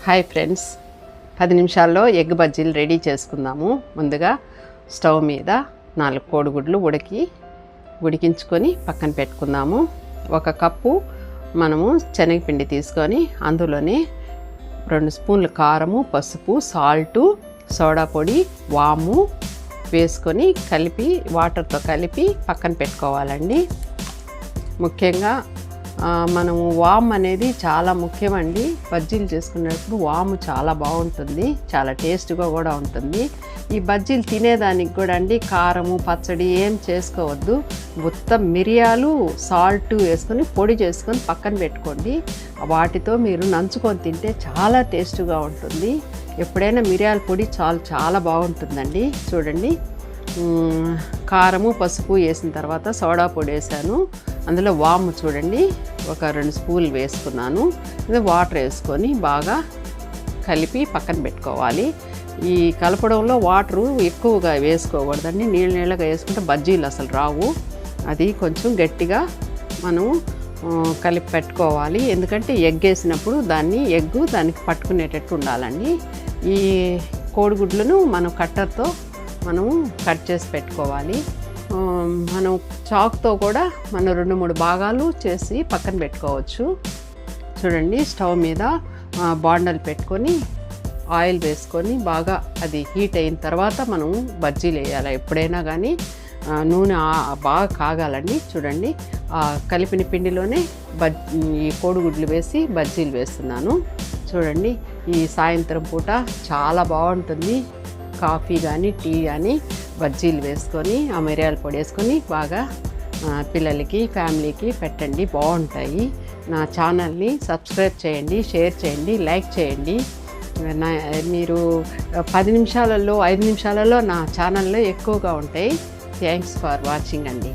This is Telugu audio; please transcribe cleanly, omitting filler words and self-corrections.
హాయ్ ఫ్రెండ్స్, 10 నిమిషాల్లో ఎగ్ బజ్జీలు రెడీ చేసుకుందాము. ముందుగా స్టవ్ మీద 4 కోడిగుడ్లు ఉడికించుకొని పక్కన పెట్టుకుందాము. 1 కప్పు మనము శనగపిండి తీసుకొని అందులోనే 2 స్పూన్లు కారము, పసుపు, సాల్టు, సోడా పొడి, వాము వేసుకొని కలిపి వాటర్తో కలిపి పక్కన పెట్టుకోవాలండి. ముఖ్యంగా మనము వాము అనేది చాలా ముఖ్యమండి. బజ్జీలు చేసుకునేటప్పుడు వాము చాలా బాగుంటుంది, చాలా టేస్ట్గా కూడా ఉంటుంది. ఈ బజ్జీలు తినేదానికి కూడా అండి కారము పచ్చడి ఏం చేసుకోవద్దు. మొత్తం మిరియాలు సాల్ట్ వేసుకొని పొడి చేసుకొని పక్కన పెట్టుకోండి. వాటితో మీరు నంచుకొని తింటే చాలా టేస్ట్గా ఉంటుంది. ఎప్పుడైనా మిరియాల పొడి చాలా బాగుంటుందండి. చూడండి, కారము పసుపు వేసిన తర్వాత సోడా పొడి వేసాను. అందులో వాము చూడండి 2 స్పూన్లు వేసుకున్నాను. ఇది వాటర్ వేసుకొని బాగా కలిపి పక్కన పెట్టుకోవాలి. ఈ కలపడంలో వాటరు ఎక్కువగా వేసుకోకూడదండి. నీళ్ళగా వేసుకుంటే బజ్జీలు అసలు రావు. అది కొంచెం గట్టిగా మనం కలిపి పెట్టుకోవాలి. ఎందుకంటే ఎగ్ వేసినప్పుడు దానికి పట్టుకునేటట్టు ఉండాలండి. ఈ కోడిగుడ్లను మనం కట్టర్తో మనము కట్ చేసి పెట్టుకోవాలి. మనం చాకుతో కూడా మనం 2-3 భాగాలు చేసి పక్కన పెట్టుకోవచ్చు. చూడండి, స్టవ్ మీద బాండలు పెట్టుకొని ఆయిల్ వేసుకొని బాగా అది హీట్ అయిన తర్వాత మనం బజ్జీలు వేయాలి. ఎప్పుడైనా కానీ నూనె బాగా కాగాలండి. చూడండి, కలిపిన పిండిలోనే ఈ కోడిగుడ్లు వేసి బజ్జీలు వేస్తున్నాను. చూడండి, ఈ సాయంత్రం పూట చాలా బాగుంటుంది. కాఫీ కానీ టీ కానీ బజ్జీలు వేసుకొని ఆ మిరియాల పొడి వేసుకొని బాగా పిల్లలకి ఫ్యామిలీకి పెట్టండి, బాగుంటాయి. నా ఛానల్ని సబ్స్క్రైబ్ చేయండి, షేర్ చేయండి, లైక్ చేయండి. మీరు 10 నిమిషాలలో 5 నిమిషాలలో నా ఛానల్లో ఎక్కువగా ఉంటాయి. థ్యాంక్స్ ఫర్ వాచింగ్ అండి.